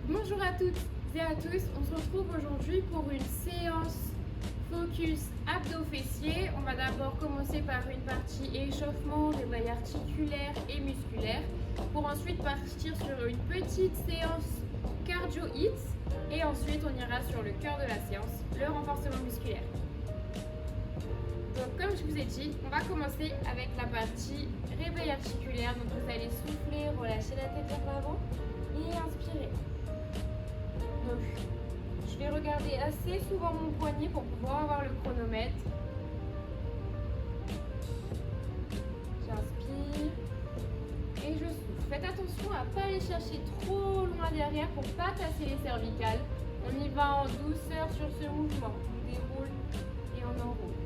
Bonjour à toutes et à tous, on se retrouve aujourd'hui pour une séance focus abdos-fessiers. On va d'abord commencer par une partie échauffement, réveil articulaire et musculaire pour ensuite partir sur une petite séance cardio hits et ensuite on ira sur le cœur de la séance, le renforcement musculaire. Donc comme je vous ai dit, on va commencer avec la partie réveil articulaire. Donc vous allez souffler, relâcher la tête vers l'avant et inspirer. Donc, je vais regarder assez souvent mon poignet pour pouvoir avoir le chronomètre. J'inspire et je souffle. Faites attention à ne pas aller chercher trop loin derrière pour ne pas casser les cervicales. On y va en douceur sur ce mouvement. On déroule et on enroule.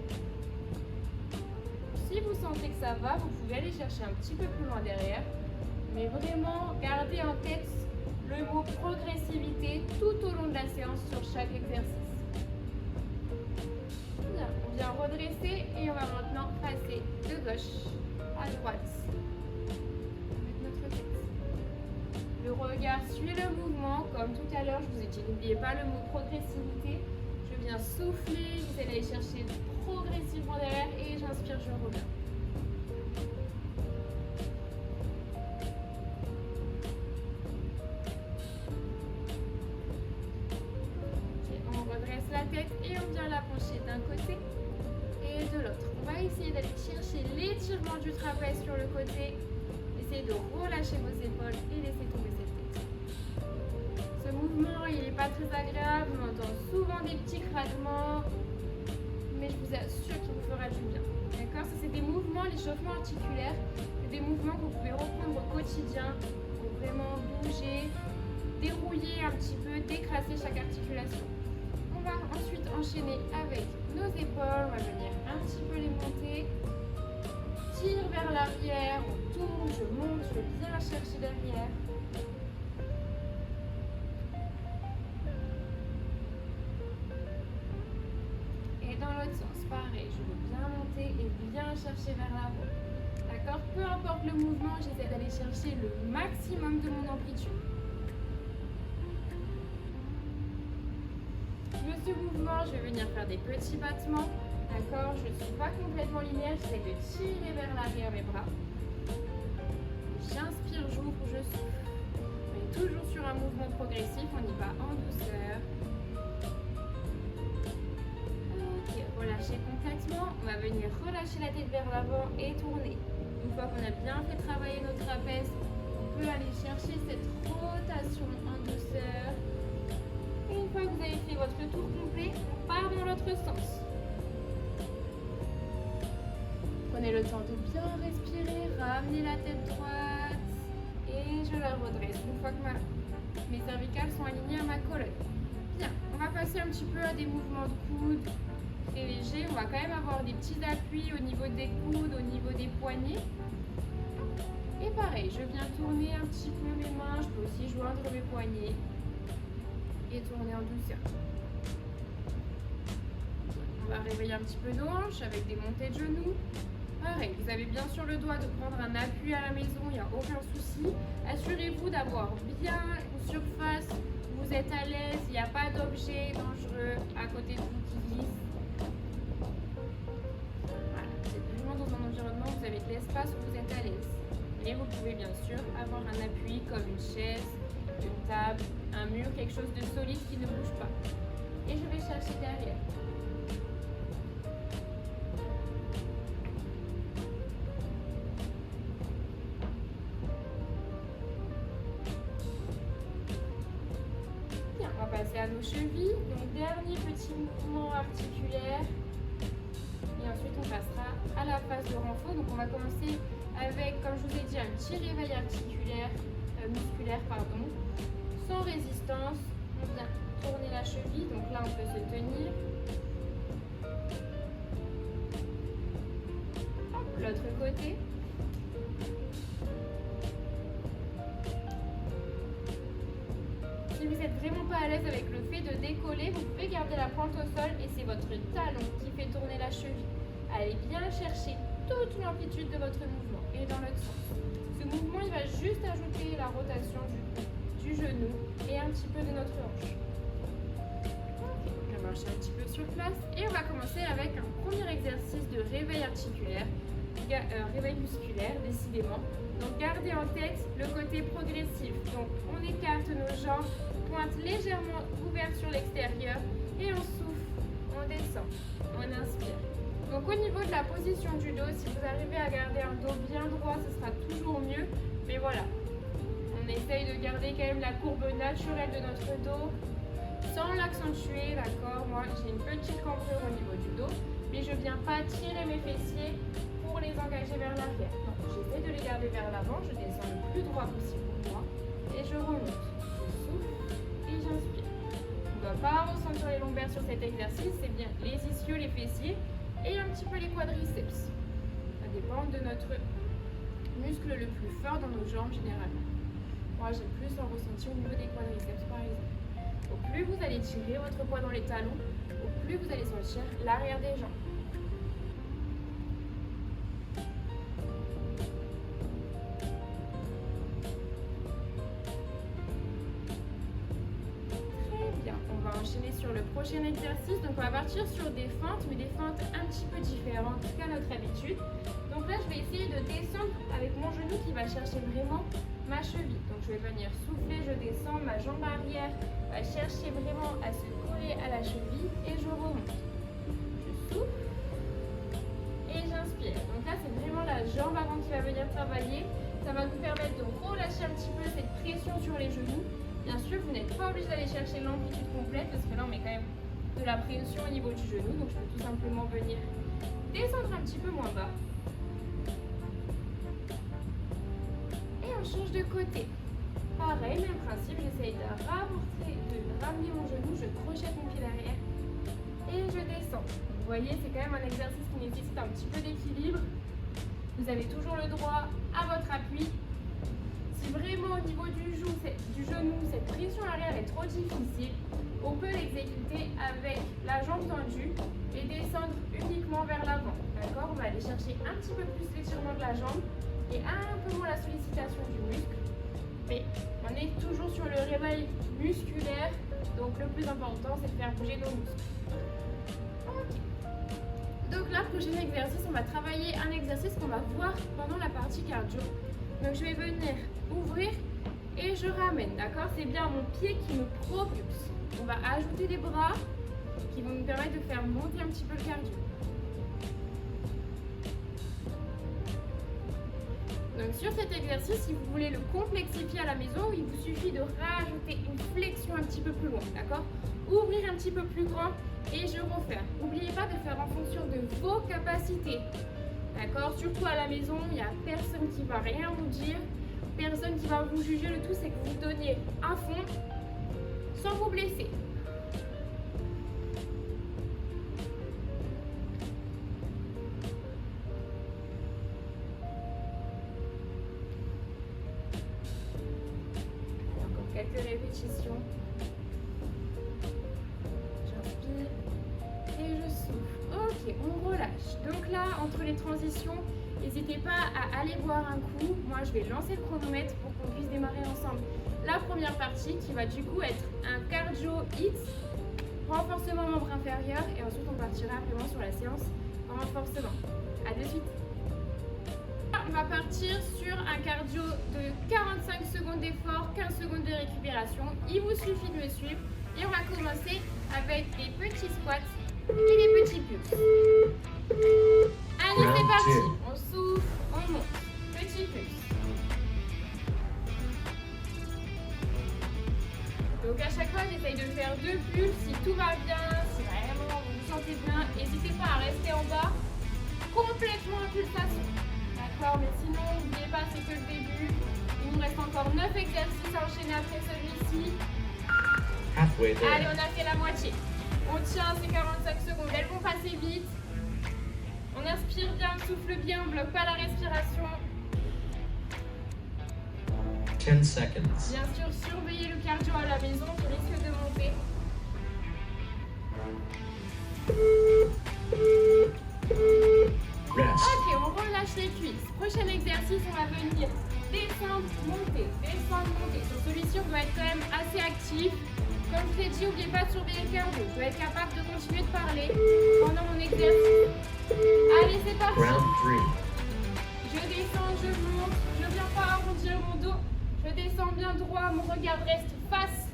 Si vous sentez que ça va, vous pouvez aller chercher un petit peu plus loin derrière. Mais vraiment, gardez en tête le mot progressivité tout au long de la séance sur chaque exercice. Bien, on vient redresser et on va maintenant passer de gauche à droite avec notre tête. Le regard suit le mouvement comme tout à l'heure, je vous ai dit, n'oubliez pas le mot progressivité. Je viens souffler, vous allez aller chercher progressivement derrière et j'inspire, je reviens. La tête et on vient la pencher d'un côté et de l'autre. On va essayer d'aller chercher l'étirement du trapèze sur le côté. Essayez de relâcher vos épaules et laisser tomber cette tête. Ce mouvement, il n'est pas très agréable. On entend souvent des petits craquements, mais je vous assure qu'il vous fera du bien. D'accord? Ça, c'est des mouvements, l'échauffement articulaire, c'est des mouvements que vous pouvez reprendre au quotidien pour vraiment bouger, dérouiller un petit peu, décrasser chaque articulation. On va ensuite enchaîner avec nos épaules, on va venir un petit peu les monter, tire vers l'arrière, on tourne, je monte, je viens chercher derrière. Et dans l'autre sens, pareil, je veux bien monter et bien chercher vers l'avant. D'accord? Peu importe le mouvement, j'essaie d'aller chercher le maximum de mon amplitude. Ce mouvement, je vais venir faire des petits battements, d'accord? Je ne suis pas complètement linéaire, j'essaie de tirer vers l'arrière mes bras. J'inspire, j'ouvre, je souffle. On est toujours sur un mouvement progressif, on y va en douceur. Ok, relâchez complètement, on va venir relâcher la tête vers l'avant et tourner. Une fois qu'on a bien fait travailler nos trapèzes, on peut aller chercher cette rotation en douceur. Et une fois que vous avez fait votre tour complet, on part dans l'autre sens. Prenez le temps de bien respirer, ramenez la tête droite et je la redresse. Une fois que mes cervicales sont alignées à ma colonne. Bien, on va passer un petit peu à des mouvements de coudes très légers. On va quand même avoir des petits appuis au niveau des coudes, au niveau des poignets. Et pareil, je viens tourner un petit peu mes mains, je peux aussi joindre mes poignets. Et tourner en douceur. On va réveiller un petit peu nos hanches avec des montées de genoux. Pareil, vous avez bien sûr le droit de prendre un appui à la maison, il n'y a aucun souci. Assurez-vous d'avoir bien une surface où vous êtes à l'aise, il n'y a pas d'objet dangereux à côté de vous qui glisse. Voilà, c'est vraiment dans un environnement où vous avez de l'espace où vous êtes à l'aise. Et vous pouvez bien sûr avoir un appui comme une chaise, une table, un mur, quelque chose de solide qui ne bouge pas. Et je vais chercher derrière. Bien, on va passer à nos chevilles. Donc dernier petit mouvement articulaire. Et ensuite on passera à la phase de renfort. Donc on va commencer avec, comme je vous ai dit, un petit réveil articulaire, musculaire, pardon. Sans résistance, on vient tourner la cheville, donc là on peut se tenir. L'autre côté. Si vous n'êtes vraiment pas à l'aise avec le fait de décoller, vous pouvez garder la pointe au sol et c'est votre talon qui fait tourner la cheville. Allez bien chercher toute l'amplitude de votre mouvement et dans l'autre sens. Ce mouvement, il va juste ajouter la rotation du du genou et un petit peu de notre hanche. On va marcher un petit peu sur place et on va commencer avec un premier exercice de réveil articulaire, réveil musculaire décidément. Donc gardez en tête le côté progressif. Donc on écarte nos jambes, pointe légèrement ouverte sur l'extérieur et on souffle, on descend, on inspire. Donc au niveau de la position du dos, si vous arrivez à garder un dos bien droit, ce sera toujours mieux. Mais voilà, on essaye de garder quand même la courbe naturelle de notre dos sans l'accentuer, d'accord? Moi j'ai une petite cambrure au niveau du dos, mais je ne viens pas tirer mes fessiers pour les engager vers l'arrière. J'essaie de les garder vers l'avant, je descends le plus droit possible pour moi et je remonte. Je souffle et j'inspire. On ne doit pas ressentir les lombaires sur cet exercice, c'est bien les ischios, les fessiers et un petit peu les quadriceps. Ça dépend de notre muscle le plus fort dans nos jambes généralement. Moi j'ai plus un ressenti au niveau des quadriceps par exemple. Au plus vous allez tirer votre poids dans les talons, au plus vous allez sentir l'arrière des jambes. Enchaîner sur le prochain exercice. Donc on va partir sur des fentes, mais des fentes un petit peu différentes qu'à notre habitude. Donc là je vais essayer de descendre avec mon genou qui va chercher vraiment ma cheville. Donc je vais venir souffler, je descends, ma jambe arrière va chercher vraiment à se coller à la cheville et je remonte. Je souffle et j'inspire. Donc là c'est vraiment la jambe avant qui va venir travailler. Ça va vous permettre de relâcher un petit peu cette pression sur les genoux. Bien sûr, vous n'êtes pas obligé d'aller chercher l'amplitude complète parce que là on met quand même de la pression au niveau du genou. Donc je peux tout simplement venir descendre un petit peu moins bas. Et on change de côté. Pareil, même principe, j'essaye de ramener mon genou, je crochette mon pied derrière et je descends. Vous voyez, c'est quand même un exercice qui nécessite un petit peu d'équilibre. Vous avez toujours le droit à votre appui. Si vraiment au niveau du genou, cette pression arrière est trop difficile, on peut l'exécuter avec la jambe tendue et descendre uniquement vers l'avant. D'accord? On va aller chercher un petit peu plus l'étirement de la jambe et un peu moins la sollicitation du muscle. Mais on est toujours sur le réveil musculaire, donc le plus important c'est de faire bouger nos muscles. Okay. Donc là, prochain exercice, on va travailler un exercice qu'on va voir pendant la partie cardio. Donc je vais venir ouvrir et je ramène, d'accord? C'est bien mon pied qui me propulse. On va ajouter des bras qui vont nous permettre de faire monter un petit peu le cardio. Donc sur cet exercice, si vous voulez le complexifier à la maison, il vous suffit de rajouter une flexion un petit peu plus loin, d'accord? Ouvrir un petit peu plus grand et je referme. N'oubliez pas de faire en fonction de vos capacités. D'accord? Surtout à la maison, il n'y a personne qui va rien vous dire, personne qui va vous juger. Le tout, c'est que vous donniez à fond sans vous blesser. Encore quelques répétitions. J'inspire et je souffle. Ok, on relâche. Donc là, entre les transitions, n'hésitez pas à aller boire un coup. Moi, je vais lancer le chronomètre pour qu'on puisse démarrer ensemble la première partie qui va du coup être un cardio hit, renforcement membre inférieur et ensuite on partira vraiment sur la séance renforcement. A de suite. On va partir sur un cardio de 45 secondes d'effort, 15 secondes de récupération. Il vous suffit de me suivre et on va commencer avec des petits squats et des petits pulses. Allez, c'est parti. On souffle, on monte. Petit pulse. Donc à chaque fois, j'essaye de faire 2 pulses. Si tout va bien, si vraiment vous vous sentez bien, n'hésitez pas à rester en bas complètement en pulsation. D'accord, mais sinon, n'oubliez pas, c'est que le début. Il nous reste encore 9 exercices à enchaîner après celui-ci. Allez, on a fait la moitié. On tient ces 45 secondes. Elles vont passer vite. On inspire bien, on souffle bien, on ne bloque pas la respiration. 10 seconds. Bien sûr, surveillez le cardio à la maison qui risque de monter. Rest. Ok, on relâche les cuisses. Prochain exercice, on va venir descendre, monter, descendre, monter. Sur celui-ci, on doit être quand même assez actif. Comme je l'ai dit, n'oubliez pas de surveiller le cardio. Je dois être capable de continuer de parler pendant mon exercice. Allez, c'est parti. Round 3. Je descends, je monte. Je ne viens pas arrondir mon dos. Je descends bien droit. Mon regard reste face.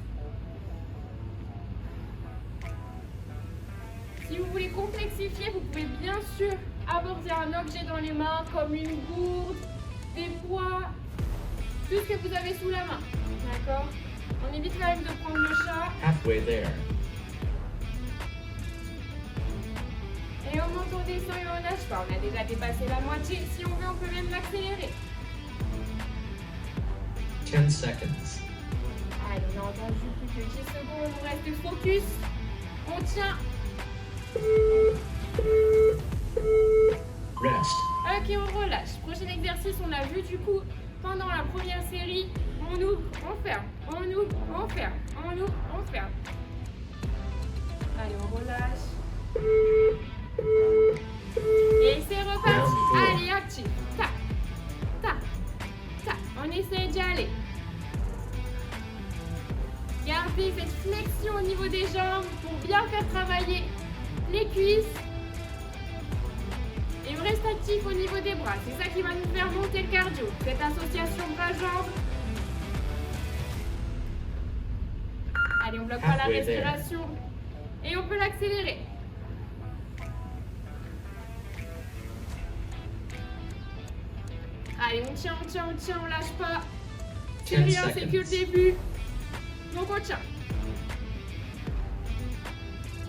Si vous voulez complexifier, vous pouvez bien sûr aborder un objet dans les mains comme une gourde, des poids, tout ce que vous avez sous la main. D'accord? On évite quand même de prendre le chat. Halfway there. Et on monte, on descend et on lâche pas. On a déjà dépassé la moitié. Si on veut, on peut même l'accélérer. 10 seconds. Allez, on a entendu plus que 10 secondes. On reste focus. On tient. Rest. Ok, on relâche. Prochain exercice, on l'a vu du coup pendant la première série. On ouvre, on ferme. On ouvre, on ferme. On ouvre, on ferme. Allez, on relâche. Et c'est reparti. Allez, actif. Tac, tac, tac. On essaie d'y aller. Gardez cette flexion au niveau des jambes pour bien faire travailler les cuisses. Et on reste actif au niveau des bras. C'est ça qui va nous faire monter le cardio. Cette association bras-jambes. Allez, on bloque pas la respiration. Et on peut l'accélérer. Allez, on tient, on lâche pas. C'est rien, c'est que le début. Donc on tient.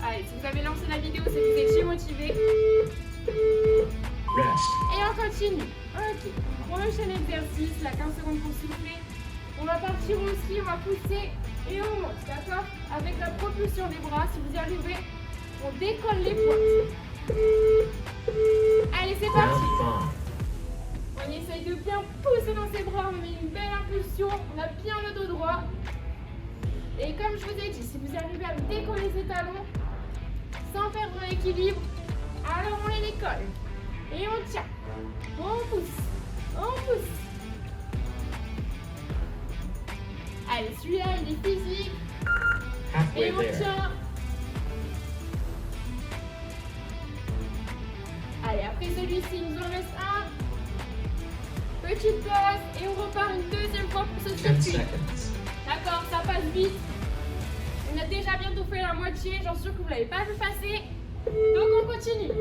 Allez, si vous avez lancé la vidéo, c'est que vous étiez motivé. Rest. Et on continue. Ok. Prochain exercice, là 15 secondes pour souffler. On va partir aussi, on va pousser et on monte, d'accord? Avec la propulsion des bras, si vous y arrivez, on décolle les pointes. Allez, c'est parti. Round 5. On essaye de bien pousser dans ses bras, on met une belle impulsion, on a bien le dos droit. Et comme je vous ai dit, si vous arrivez à décoller ses talons sans perdre l'équilibre, alors on les décolle. Et on tient. On pousse. On pousse. Allez, celui-là, il est physique. Halfway Et on there. tient. Allez, après celui-ci, il nous en reste un. Petite pause et on repart une deuxième fois pour ce 10 circuit. seconds. D'accord, ça passe vite. On a déjà bientôt fait la moitié, j'en suis sûre que vous ne l'avez pas vu passer. Donc on continue.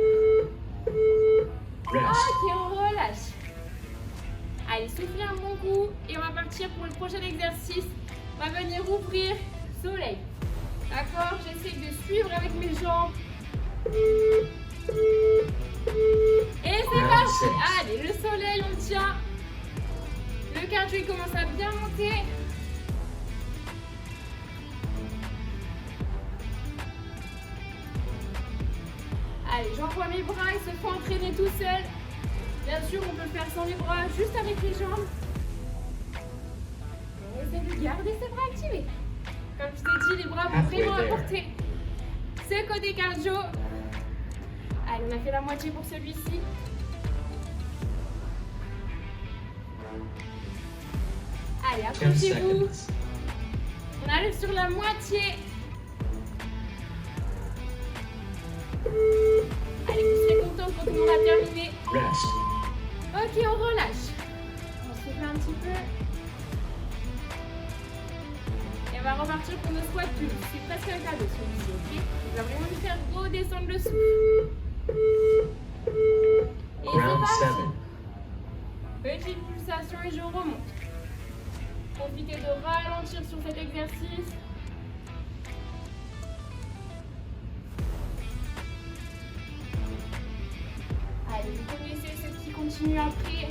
Rest. Ok, on relâche. Allez, soufflez un bon coup et on va partir pour le prochain exercice. On va venir ouvrir soleil. D'accord, j'essaie de suivre avec mes jambes. Et c'est parti. Allez, le soleil, on tient. Le cardio il commence à bien monter. Allez, j'envoie mes bras, ils se font entraîner tout seuls. Bien sûr, on peut le faire sans les bras, juste avec les jambes. On essaie de garder ses bras activés. Comme je t'ai dit, les bras vont vraiment apporter ce côté cardio. Allez, on a fait la moitié pour celui-ci. Allez, 10 approchez-vous. seconds. On arrive sur la moitié. Allez, vous serez contents quand on aura terminé. Rest. Ok, on relâche. On souffle un petit peu. Et on va repartir pour nos squats plus. C'est presque un cadeau celui-ci, ok? On va vraiment nous faire redescendre le souffle. Et c'est Round parti. 7. Petite pulsation et je remonte. Profitez de ralentir sur cet exercice. Allez, vous connaissez ceux qui continuent après.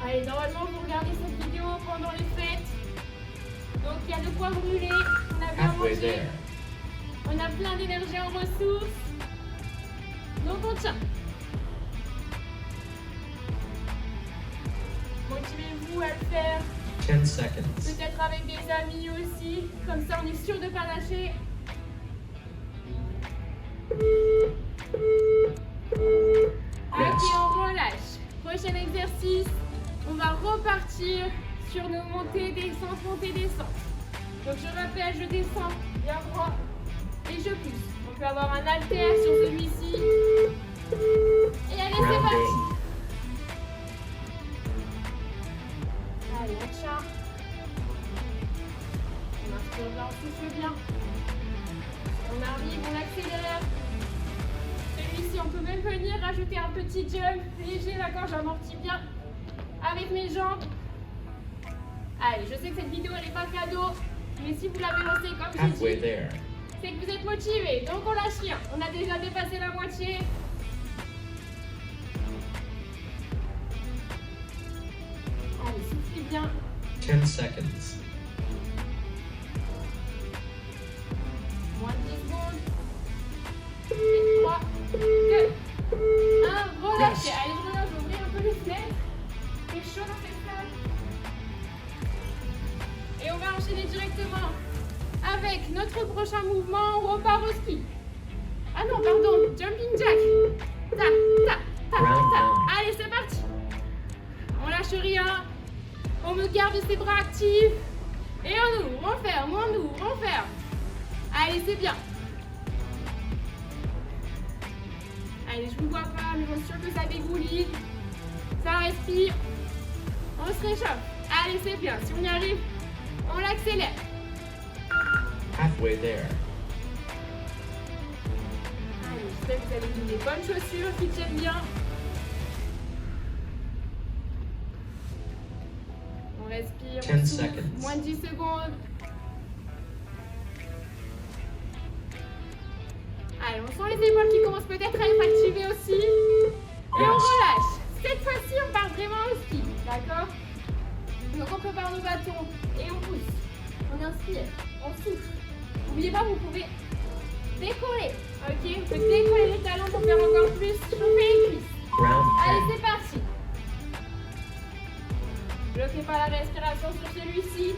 Allez, normalement, vous regardez cette vidéo pendant les fêtes. Donc, il y a de quoi brûler. On a bien Halfway mangé. there. On a plein d'énergie en ressources. Donc, on tient. Motivez-vous à le faire. 10 seconds. Peut-être avec des amis aussi. Comme ça, on est sûr de ne pas lâcher. Ok, on relâche. Prochain exercice. On va repartir sur nos montées, descentes, montées, descentes. Donc je rappelle, je descends bien droit et je pousse. On peut avoir un haltère sur celui-ci. Et allez, c'est Round parti. eight. Allez, on tient. On inspire bien, on souffle bien. On arrive, on accélère. Celui-ci, on peut même venir rajouter un petit jump léger, d'accord? J'amortis bien avec mes jambes. Allez, je sais que cette vidéo, elle n'est pas cadeau, mais si vous l'avez lancée comme j'ai Halfway dit, there. c'est que vous êtes motivé, donc on lâche rien. On a déjà dépassé la moitié. Allez, soufflez bien. 10 seconds. Moins de 10 secondes. Et 3, 2, 1. Relâchez. Allez, je relâche, je vais ouvrir un peu les fenêtres. C'est chaud dans cette salle. Et on va enchaîner directement avec notre prochain mouvement. On repart au ski. Ah non, pardon. Jumping jack. Ta, ta, ta, ta. Allez, c'est parti. On lâche rien. On me garde ses bras actifs. Et on ouvre, on ferme, on ouvre, on ferme. Allez, c'est bien. Allez, je vous vois pas, mais je suis sûre que ça dégouline. Ça respire. On se réchauffe. Allez, c'est bien. Si on y arrive, on l'accélère. Halfway there. Allez, j'espère que vous avez mis des bonnes chaussures qui tiennent bien. On respire. 10 On souffle. seconds. Moins de 10 secondes. Allez, on sent les épaules qui commencent peut-être à être activées aussi. Et on relâche. Cette fois-ci, on part vraiment au ski. D'accord? Donc on prépare nos bâtons et on pousse. On inspire, on souffle. N'oubliez pas, vous pouvez décoller. Ok? Vous pouvez décoller les talons pour faire encore plus chauffer les cuisses. Round Allez, 10. c'est parti. Bloquez pas la respiration sur celui-ci.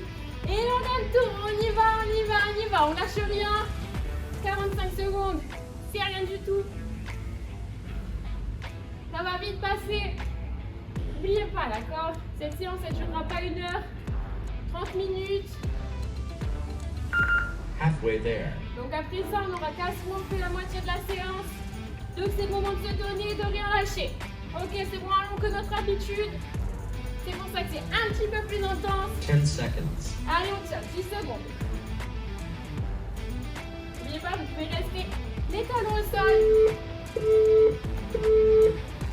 Et on a le tour. On y va, on y va, on y va. On lâche rien. 45 secondes. C'est rien du tout. Ça va vite passer. N'oubliez pas, d'accord? Cette séance, elle ne durera pas 1 heure. 30 minutes. Halfway there. Donc après ça, on aura quasiment fait la moitié de la séance. Donc c'est le moment de se donner et de rien lâcher. Ok, c'est moins long que notre habitude. C'est pour ça que c'est un petit peu plus intense. 10 seconds. Allez, on tient 10 secondes. N'oubliez pas, vous pouvez rester les talons au sol.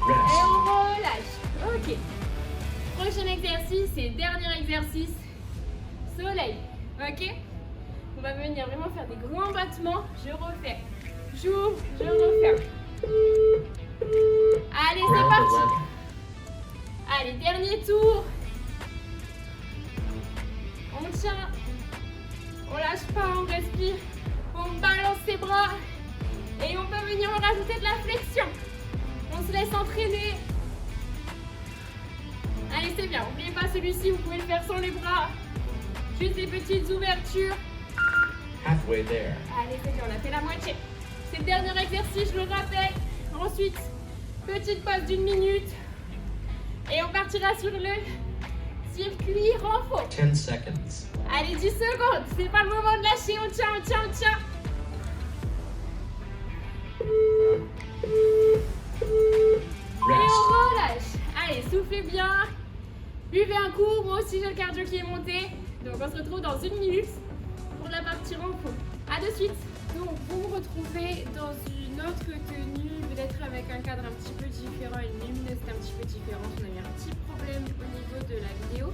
Et Rest. on relâche. Ok. Prochain exercice et dernier exercice. Soleil. Ok? On va venir vraiment faire des grands battements. Je refais. J'ouvre, je referme. Allez, c'est Round parti. 11. Allez, dernier tour. On tient. On lâche pas, on respire. On balance ses bras. Et on peut venir en rajouter de la flexion. On se laisse entraîner. Allez, c'est bien. N'oubliez pas celui-ci, vous pouvez le faire sans les bras. Juste des petites ouvertures. Halfway there. Allez, c'est bien, on a fait la moitié. C'est le dernier exercice, je le rappelle. Ensuite, petite pause d'1 minute. Et on partira sur le circuit renfort. 10 seconds. Allez, 10 secondes. C'est pas le moment de lâcher. On tient, on tient, on tient. Et Rest. on relâche. Allez, soufflez bien. Buvez un coup. Moi aussi, j'ai le cardio qui est monté. Donc, on se retrouve dans 1 minute pour la partie renfort. A de suite. Donc, vous me retrouvez dans une autre tenue, peut-être avec un cadre un petit peu différent, une luminosité un petit peu différente. On a eu un petit problème au niveau de la vidéo.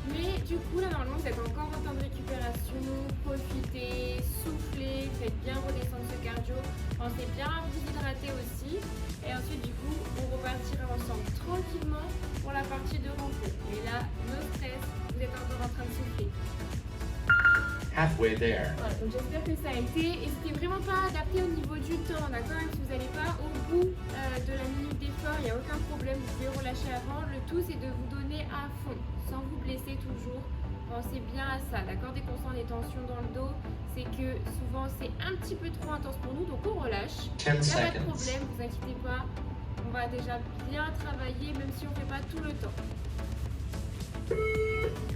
Mais du coup, là, normalement, vous êtes encore en temps de récupération. Profitez, soufflez, faites bien redescendre ce cardio. Pensez bien à vous hydrater aussi. Et ensuite, du coup, on repartira ensemble tranquillement pour la partie de renfort. Et là, no stress, vous êtes encore en train de souffler. Halfway there. Voilà, donc j'espère que ça a été. Et c'était vraiment pas adapté au niveau du temps, d'accord? Même si vous n'allez pas au bout de la minute d'effort, il n'y a aucun problème, vous pouvez relâcher avant. Le tout, c'est de vous donner à fond, sans vous blesser toujours. Pensez bien à ça, d'accord? Dès qu'on sent des tensions dans le dos, c'est que souvent c'est un petit peu trop intense pour nous, donc on relâche. 10 Il n'y a pas de seconds. problème, vous inquiétez pas. On va déjà bien travailler, même si on ne fait pas tout le temps.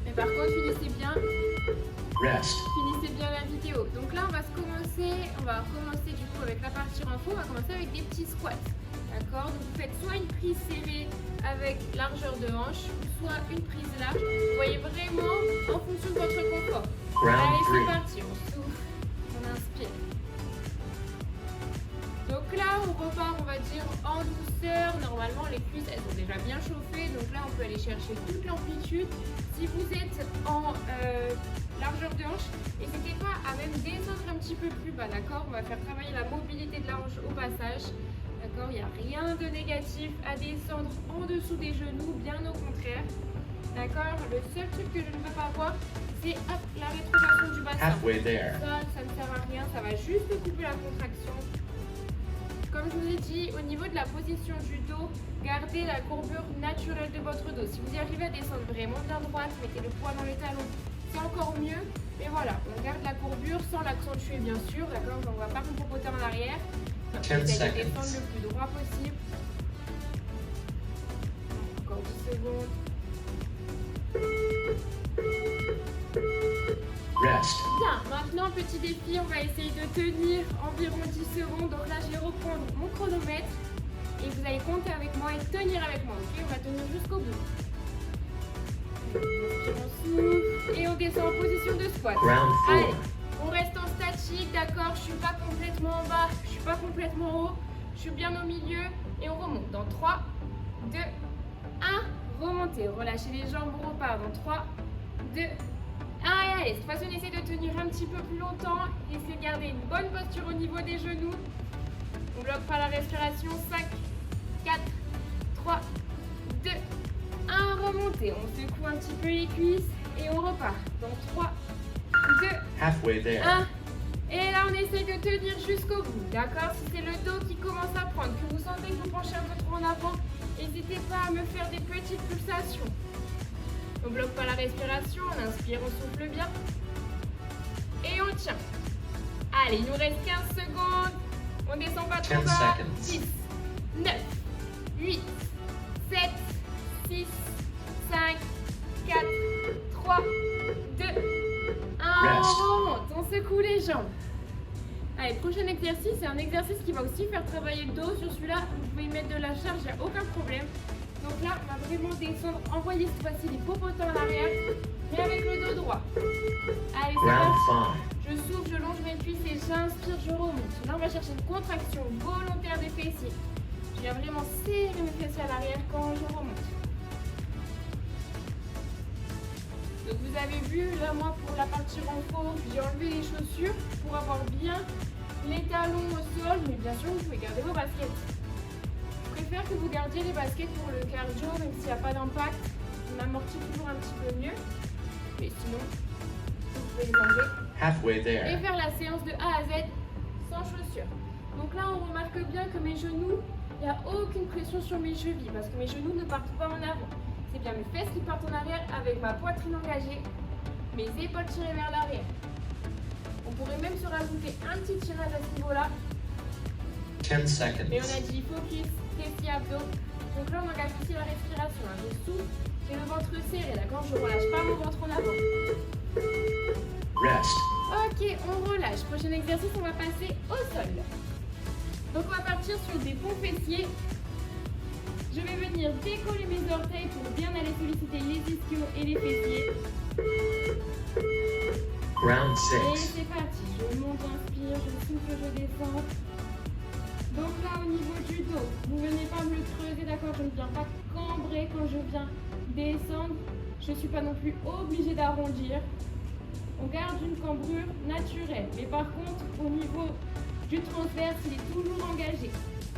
Mais par contre, finissez bien Rest. Finissez bien la vidéo. Donc là, on va commencer du coup avec la partie info. On va commencer avec des petits squats. D'accord? Donc vous faites soit une prise serrée avec largeur de hanche, soit une prise large. Vous voyez vraiment en fonction de votre confort. Round Allez, c'est 3. parti. On souffle, on inspire. Donc là, on repart, on va dire, en douceur. Normalement, les cuisses, elles sont déjà bien chauffées. Donc là, on peut aller chercher toute l'amplitude. Si vous êtes en largeur de hanche, n'hésitez pas à même descendre un petit peu plus bas, d'accord? On va faire travailler la mobilité de la hanche au passage, d'accord? Il n'y a rien de négatif à descendre en dessous des genoux, bien au contraire, d'accord? Le seul truc que je ne veux pas voir, c'est la rétroversion du bassin. Halfway there. Ça ne sert à rien, ça va juste couper la contraction. Comme je vous ai dit, au niveau de la position du dos, gardez la courbure naturelle de votre dos. Si vous y arrivez à descendre vraiment bien droite, mettez le poids dans les talons, c'est encore mieux. Mais voilà, on garde la courbure sans l'accentuer bien sûr, d'accord? On ne va pas vous propoter en arrière. Donc, 10 essayez de seconds. descendre le plus droit possible. Encore 10 secondes. Rest. Bien, maintenant petit défi, on va essayer de tenir environ 10 secondes. Donc là, je vais reprendre mon chronomètre et vous allez compter avec moi et tenir avec moi, ok? On va tenir jusqu'au bout. On souffle et on descend en position de squat. Round 4. Allez, on reste en statique, d'accord? Je suis pas complètement en bas, je suis pas complètement en haut, je suis bien au milieu et on remonte. Dans 3, 2, 1, remontez. Relâchez les jambes, on repart. Dans 3, 2, 1. Et allez, cette fois-ci, on essaie de tenir un petit peu plus longtemps. Essayez de garder une bonne posture au niveau des genoux. On bloque pas la respiration. 5, 4, 3, 2, 1. Remontez. On secoue un petit peu les cuisses et on repart. Dans 3, 2, Halfway there. 1. Et là, on essaie de tenir jusqu'au bout. D'accord? Si c'est le dos qui commence à prendre, que vous sentez que vous penchez un peu trop en avant, n'hésitez pas à me faire des petites pulsations. On bloque pas la respiration, on inspire, on souffle bien. Et on tient. Allez, il nous reste 15 secondes. On descend pas trop 10 bas. seconds. 10, 9, 8, 7, 6, 5, 4, 3, 2, 1. Rest. On remonte, on secoue les jambes. Allez, prochain exercice, c'est un exercice qui va aussi faire travailler le dos. Sur celui-là, vous pouvez y mettre de la charge, il n'y a aucun problème. Donc là, on va vraiment descendre, envoyer cette fois-ci les popotins en arrière, mais avec le dos droit. Allez, c'est Round parti. 5. Je souffle, je longe mes cuisses et j'inspire, je remonte. Là, on va chercher une contraction volontaire des fessiers. Je viens vraiment serrer mes fessiers à l'arrière quand je remonte. Donc vous avez vu, là moi pour la partie renfort, j'ai enlevé les chaussures pour avoir bien les talons au sol, mais bien sûr vous pouvez garder vos baskets. Je préfère que vous gardiez les baskets pour le cardio, même s'il n'y a pas d'impact, on amortit toujours un petit peu mieux. Mais sinon, vous pouvez les enlever Halfway et there. faire la séance de A à Z sans chaussures. Donc là on remarque bien que mes genoux, il n'y a aucune pression sur mes chevilles parce que mes genoux ne partent pas en avant. C'est bien mes fesses qui partent en arrière avec ma poitrine engagée, mes épaules tirées vers l'arrière. On pourrait même se rajouter un petit tirage à ce niveau-là. 10 seconds. Mais on a dit focus, fessiers, abdos. Donc là, on engage aussi la respiration. Hein. Je souffle, j'ai le ventre serré, d'accord? Je ne relâche pas mon ventre en avant. Rest. Ok, on relâche. Prochain exercice, on va passer au sol. Donc on va partir sur des ponts fessiers. Je vais venir décoller mes orteils pour bien aller solliciter les ischios et les fessiers. Round Et 6. c'est parti. Je monte, j'inspire, je souffle, je descends. Donc là, au niveau du dos, vous ne venez pas me le creuser, d'accord? Je ne viens pas cambrer quand je viens descendre. Je ne suis pas non plus obligée d'arrondir. On garde une cambrure naturelle. Mais par contre, au niveau du transverse, il est toujours engagé.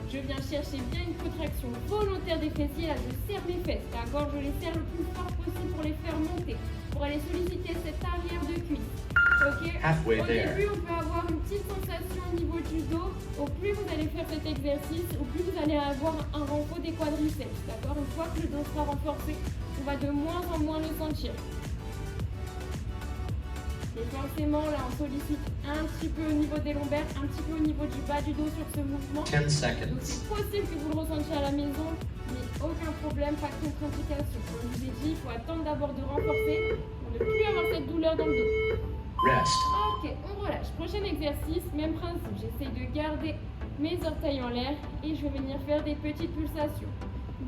Je viens chercher bien une contraction volontaire des fessiers. Là, je serre mes fesses, d'accord? Je les serre le plus fort possible pour les faire monter, pour aller solliciter cette arrière de cuisse. Ok? Halfway Au there. début, on peut avoir une petite sensation au niveau du dos. Au plus vous allez faire cet exercice, au plus vous allez avoir un renfort des quadriceps, d'accord? Une fois que le dos sera renforcé, on va de moins en moins le sentir. Et forcément, là, on sollicite un petit peu au niveau des lombaires, un petit peu au niveau du bas du dos sur ce mouvement. 10 Donc seconds. c'est possible que vous le ressentiez à la maison, mais aucun problème, pas de contre-indication. Comme je vous ai dit, il faut attendre d'abord de renforcer pour ne plus avoir cette douleur dans le dos. Rest. Ok, on relâche. Prochain exercice, même principe. J'essaye de garder mes orteils en l'air et je vais venir faire des petites pulsations.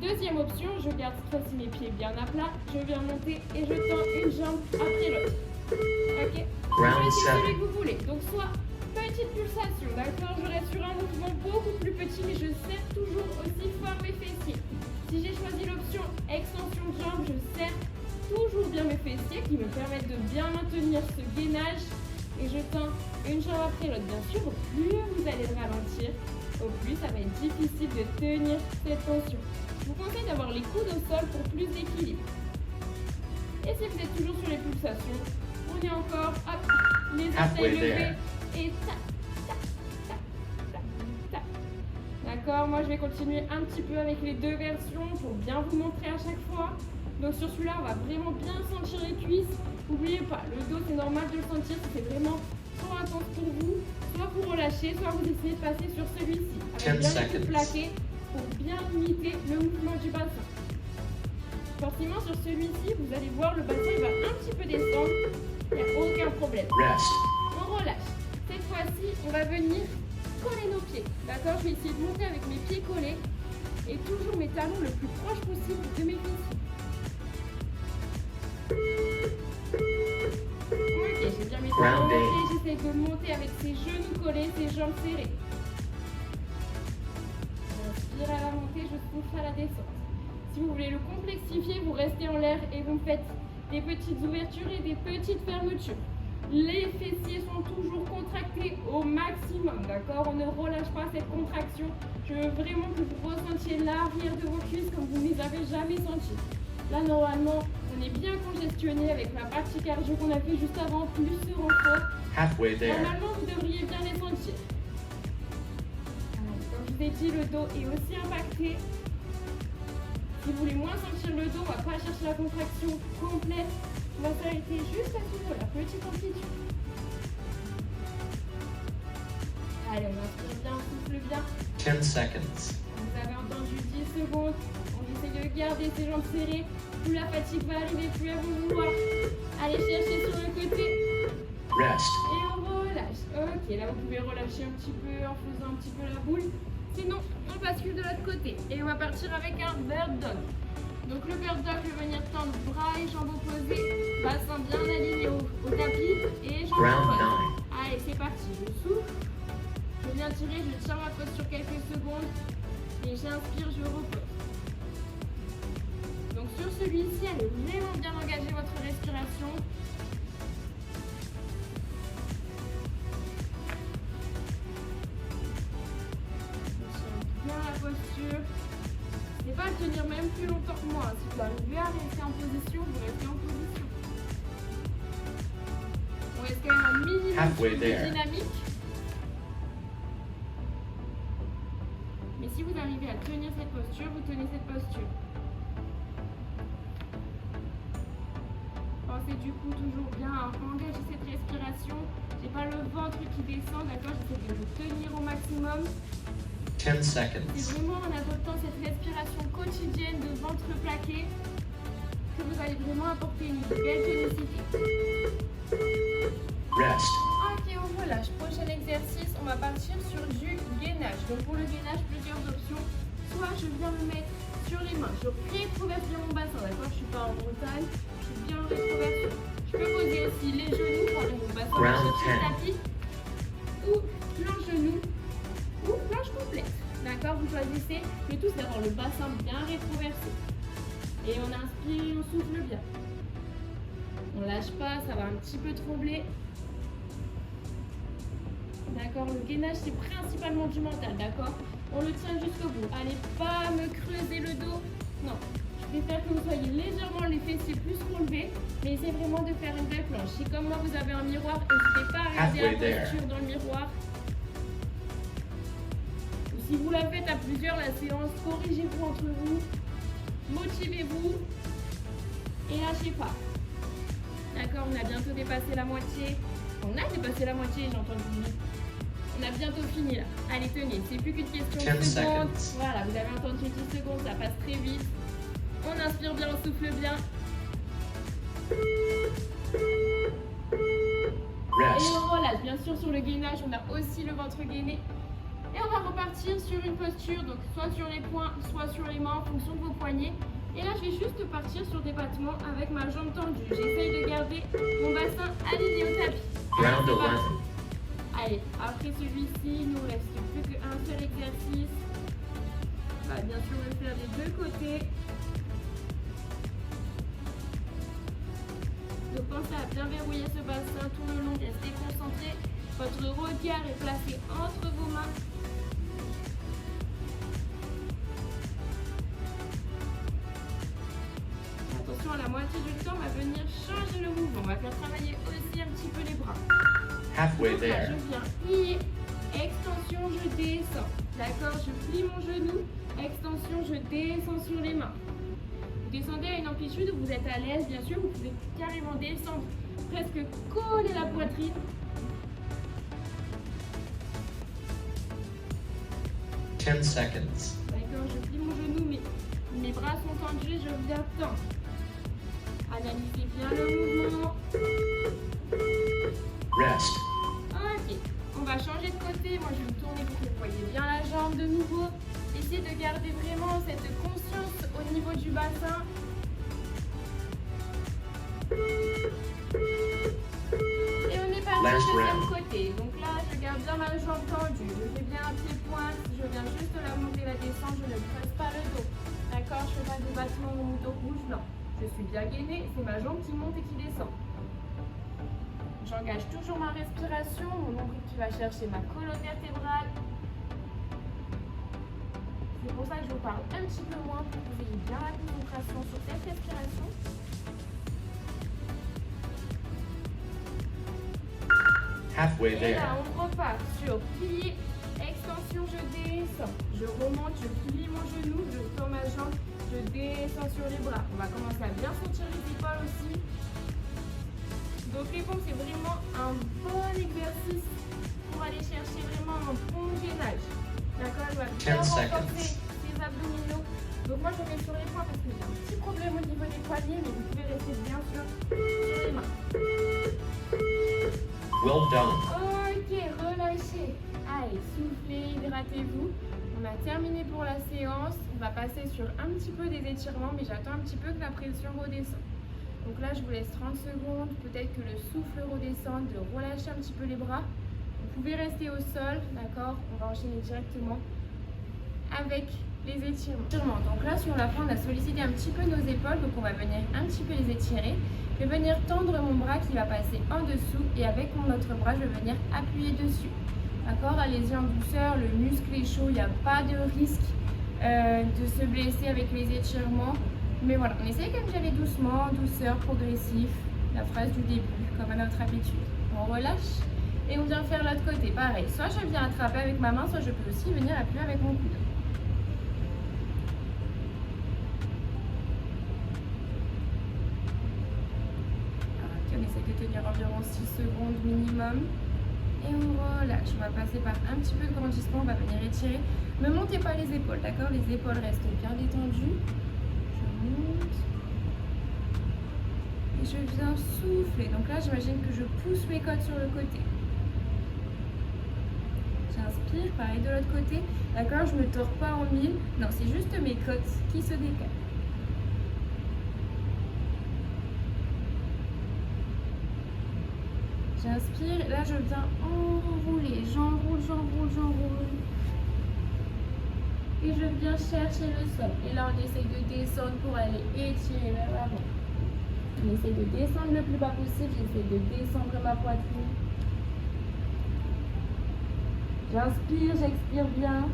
Deuxième option, je garde cette fois-ci mes pieds bien à plat, je viens monter et je tends une jambe après l'autre. Ok? Round Choisissez celui seven. que vous voulez. Donc soit petite pulsation, d'accord? Je reste sur un mouvement beaucoup plus petit, mais je serre toujours aussi fort mes fessiers. Si j'ai choisi l'option extension de jambe, je serre toujours bien mes fessiers qui me permettent de bien maintenir ce gainage et je tends une jambe après l'autre. Bien sûr, au plus vous allez le ralentir, au plus ça va être difficile de tenir cette tension. Je vous conseille d'avoir les coudes au sol pour plus d'équilibre. Et si vous êtes toujours sur les pulsations, on est encore, hop, les Halfway orteils levés there. et tac, tac, tac, tac, tac. D'accord, moi je vais continuer un petit peu avec les deux versions pour bien vous montrer à chaque fois. Donc sur celui-là, on va vraiment bien sentir les cuisses. N'oubliez pas, le dos c'est normal de le sentir si c'est vraiment trop intense pour vous. Soit vous relâchez, soit vous essayez de passer sur celui-ci. 10 Avec bien les seconds. coudes plaqués pour bien limiter le mouvement du bassin. Forcément sur celui-ci, vous allez voir le bassin il va un petit peu descendre. Il n'y a aucun problème. Rest. On relâche. Cette fois-ci, on va venir coller nos pieds. D'accord? Je vais essayer de monter avec mes pieds collés et toujours mes talons le plus proche possible de mes fessiers. Ok, j'ai bien mes talons Round eight. montés. J'essaie de monter avec ses genoux collés, ses jambes serrées. J'inspire à la montée, je souffle à la descente. Si vous voulez le complexifier, vous restez en l'air et vous me faites des petites ouvertures et des petites fermetures. Les fessiers sont toujours contractés au maximum, d'accord? On ne relâche pas cette contraction. Je veux vraiment que vous ressentiez l'arrière de vos cuisses comme vous ne les avez jamais senties. Là, normalement, on est bien congestionné avec la partie cardio qu'on a fait juste avant, plus ce renfort. Halfway there. Normalement, vous devriez bien les sentir. Comme je vous ai dit, le dos est aussi impacté. Si vous voulez moins sentir le dos, on ne va pas chercher la contraction complète. On va s'arrêter juste à ce niveau-là, petite amplitude. Allez, on inspire bien, on souffle bien. 10 seconds. Vous avez entendu 10 secondes. On essaie de garder ses jambes serrées. Plus la fatigue va arriver, plus elle va vouloir. Allez chercher sur le côté. Rest. Et on relâche. Ok, là vous pouvez relâcher un petit peu en faisant un petit peu la boule. Sinon, on bascule de l'autre côté. Et on va partir avec un bird dog. Donc le bird dog, je vais venir tendre bras et jambes opposées. Bassin bien aligné au tapis. Et jambes Round opposées. 9. Allez, c'est parti. Je souffle. Je viens tirer, je tire ma posture quelques secondes. Et j'inspire, je repose. Donc sur celui-ci, allez vraiment bien engager votre respiration. Bien la posture. C'est pas de tenir même plus longtemps que moi. Si vous arrivez à rester en position, vous restez en position. On reste quand même un minimum Halfway sur there. une dynamique. Mais si vous arrivez à tenir cette posture, vous tenez cette posture. Pensez du coup toujours bien à engager cette respiration. J'ai pas le ventre qui descend, d'accord? J'essaie de le tenir au maximum. 10 seconds. C'est vraiment en adoptant cette respiration quotidienne de ventre plaqué que vous allez vraiment apporter une belle tonicité. Rest. Ok, on relâche. Prochain exercice, on va partir sur du gainage. Donc pour le gainage, plusieurs options. Soit je viens me mettre sur les mains, je rétroverse bien mon bassin, d'accord? Je suis pas en montagne, je suis bien en rétroversion. Je peux poser aussi les genoux, prendre mon bassin Round sur le 10. tapis, ou planche genou, ou planche complète. D'accord? Vous choisissez. Le tout, c'est d'avoir le bassin bien rétroversé. Et on inspire, on souffle bien. On lâche pas, ça va un petit peu trembler. D'accord? Le gainage, c'est principalement du mental, d'accord? On le tient jusqu'au bout. Allez pas me creuser le dos. Non. Je préfère que vous soyez légèrement les fessiers plus relevés, mais essayez vraiment de faire une belle planche. Si comme moi, vous avez un miroir, n'hésitez pas à regarder Halfway la there. posture dans le miroir. Si vous la faites à plusieurs, la séance, corrigez-vous entre vous, motivez-vous et lâchez pas. D'accord? D'accord, on a bientôt dépassé la moitié. On a dépassé la moitié, j'ai entendu. On a bientôt fini là. Allez, tenez, c'est plus qu'une question de 10 secondes. seconds. Voilà, vous avez entendu 10 secondes, ça passe très vite. On inspire bien, on souffle bien. Et Rest. on relâche. Bien sûr, sur le gainage, on a aussi le ventre gainé. Et on va repartir sur une posture, donc soit sur les poings, soit sur les mains en fonction de vos poignets. Et là, je vais juste partir sur des battements avec ma jambe tendue. J'essaye de garder mon bassin aligné au tapis. Round C'est parti. 11. Allez, après celui-ci, il nous reste plus qu'un seul exercice. On va bien sûr le faire des deux côtés. Donc pensez à bien verrouiller ce bassin tout le long, restez concentré. Votre regard est placé entre vos mains. Attention, à la moitié du temps, on va venir changer le mouvement. On va faire travailler aussi un petit peu les bras. Halfway Donc là, there. je viens plier, extension, je descends. D'accord, je plie mon genou, extension, je descends sur les mains. Vous descendez à une amplitude où vous êtes à l'aise, bien sûr, vous pouvez carrément descendre, presque coller la poitrine. Ten seconds. D'accord, je plie mon genou, mais mes bras sont tendus, je viens tendre. Analysez bien le mouvement. Rest. Ok, on va changer de côté. Moi, je vais me tourner pour que vous voyez bien la jambe de nouveau. Essayez de garder vraiment cette conscience au niveau du bassin. Et on est parti Last du deuxième round. côté. Donc là, je garde bien ma jambe tendue. Je fais bien un pied-pointe. Je viens juste la monter, la descendre. Je ne creuse pas le dos. D'accord, je ne fais pas de battements au dos rouge, non. Je suis bien gainée. C'est ma jambe qui monte et qui descend. J'engage toujours ma respiration, mon nombril qui va chercher ma colonne vertébrale. C'est pour ça que je vous parle un petit peu moins pour que vous ayez bien la concentration sur cette respiration. Halfway Et there. là, on repart sur plier, extension, je descends. Je remonte, je plie mon genou, je tends ma jambe, je descends sur les bras. On va commencer à bien sentir les épaules aussi. Donc les pompes, c'est vraiment un bon exercice pour aller chercher vraiment un bon gainage. D'accord, on va bien 10 seconds. renforcer les abdominaux. Donc moi, je mets sur les poings parce que j'ai un petit problème au niveau des poignets, mais vous pouvez rester bien sûr sur les mains. Well done. Ok, relâchez. Allez, soufflez, hydratez-vous. On a terminé pour la séance. On va passer sur un petit peu des étirements, mais j'attends un petit peu que la pression redescende. Donc là, je vous laisse 30 secondes, peut-être que le souffle redescende, de relâcher un petit peu les bras. Vous pouvez rester au sol, d'accord? On va enchaîner directement avec les étirements. Donc là, sur la fin, on a sollicité un petit peu nos épaules, donc on va venir un petit peu les étirer. Je vais venir tendre mon bras qui va passer en dessous et avec mon autre bras, je vais venir appuyer dessus. D'accord? Allez-y en douceur, le muscle est chaud, il n'y a pas de risque de se blesser avec les étirements. Mais voilà, on essaye quand même d'y aller doucement, en douceur, progressif, la phrase du début, comme à notre habitude. On relâche et on vient faire l'autre côté. Pareil, soit je viens attraper avec ma main, soit je peux aussi venir appuyer avec mon coude. Ok, on essaie de tenir environ 6 secondes minimum. Et on relâche. On va passer par un petit peu de grandissement, on va venir étirer. Ne montez pas les épaules, d'accord? Les épaules restent bien détendues. Et je viens souffler. Donc là, j'imagine que je pousse mes côtes sur le côté. J'inspire, pareil de l'autre côté. D'accord, je ne me tords pas en mille. Non, c'est juste mes côtes qui se décalent. J'inspire, là je viens enrouler. J'enroule, j'enroule, j'enroule. Et je viens chercher le sol. Et là, on essaye de descendre pour aller étirer vers l'avant. On essaye de descendre le plus bas possible. J'essaie de descendre ma poitrine. J'inspire, j'expire bien.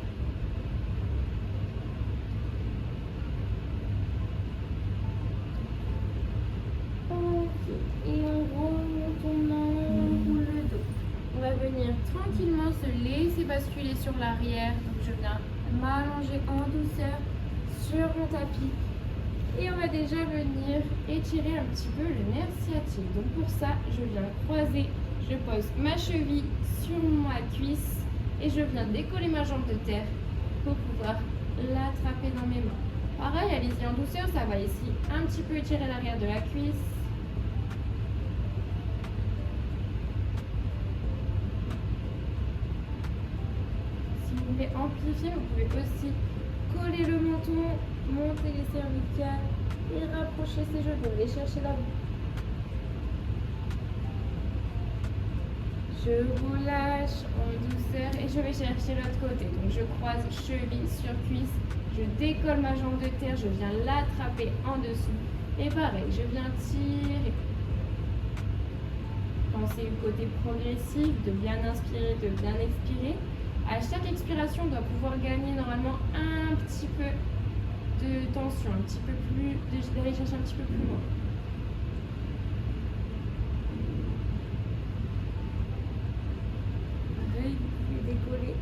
Ok. Et on remonte, on enroule le dos. On va venir tranquillement se laisser basculer sur l'arrière. Donc, je viens m'allonger en douceur sur mon tapis. Et on va déjà venir étirer un petit peu le nerf sciatique. Donc pour ça, je viens croiser, je pose ma cheville sur ma cuisse et je viens décoller ma jambe de terre pour pouvoir l'attraper dans mes mains. Pareil, allez-y en douceur, ça va ici un petit peu étirer l'arrière de la cuisse. Si vous voulez amplifier, vous pouvez aussi coller le menton, monter les cervicales et rapprocher ses genoux, aller chercher la boue. Je relâche en douceur et je vais chercher l'autre côté. Donc je croise cheville sur cuisse, je décolle ma jambe de terre, je viens l'attraper en dessous. Et pareil, je viens tirer. Pensez au côté progressif, de bien inspirer, de bien expirer. À chaque expiration, on doit pouvoir gagner normalement un petit peu de tension, un petit peu plus, d'aller chercher un petit peu plus loin. Pareil, vous pouvez décoller.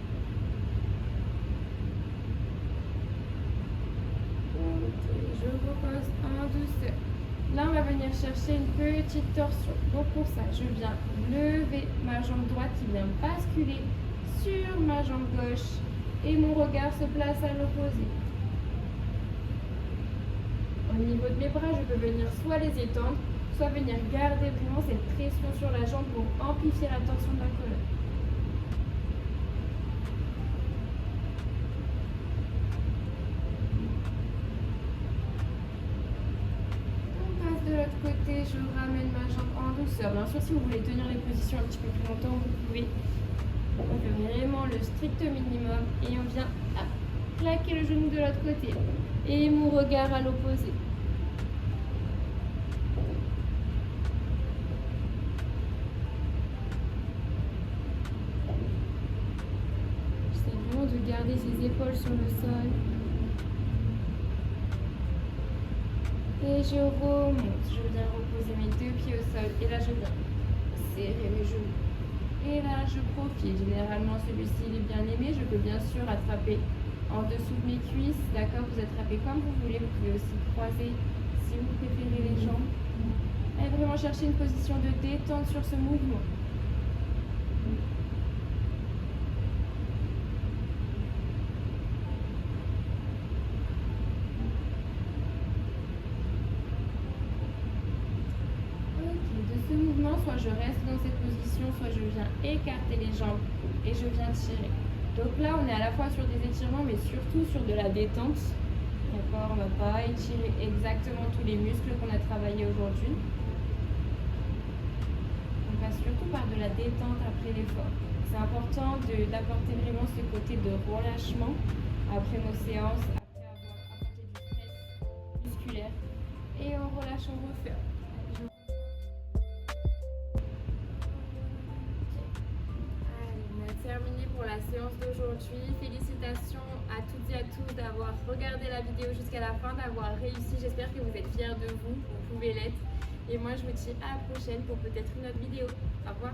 Je repose en douceur. Là, on va venir chercher une petite torsion. Donc pour ça, je viens lever ma jambe droite qui vient basculer sur ma jambe gauche et mon regard se place à l'opposé. Au niveau de mes bras, je peux venir soit les étendre, soit venir garder vraiment cette pression sur la jambe pour amplifier la torsion de la colonne. De l'autre côté, je ramène ma jambe en douceur. Bien sûr, si vous voulez tenir les positions un petit peu plus longtemps, vous pouvez. On fait vraiment le strict minimum et on vient plaquer le genou de l'autre côté et mon regard à l'opposé. J'essaie vraiment de garder ses épaules sur le sol. Et je remonte, je viens reposer mes deux pieds au sol et là je viens serrer mes genoux. Et là je profile, généralement celui-ci il est bien aimé, je peux bien sûr attraper en dessous de mes cuisses, d'accord, vous attrapez comme vous voulez, vous pouvez aussi croiser si vous préférez les jambes. Et vraiment chercher une position de détente sur ce mouvement. Soit je reste dans cette position, soit je viens écarter les jambes et je viens tirer. Donc là, on est à la fois sur des étirements, mais surtout sur de la détente. D'accord, on ne va pas étirer exactement tous les muscles qu'on a travaillé aujourd'hui. On passe surtout par de la détente après l'effort. C'est important d'apporter vraiment ce côté de relâchement après nos séances, après avoir apporté du stress musculaire. Et on relâche, on refait. Terminé pour la séance d'aujourd'hui. Félicitations à toutes et à tous d'avoir regardé la vidéo jusqu'à la fin, d'avoir réussi. J'espère que vous êtes fiers de vous pouvez l'être. Et moi, je vous dis à la prochaine pour peut-être une autre vidéo. Au revoir.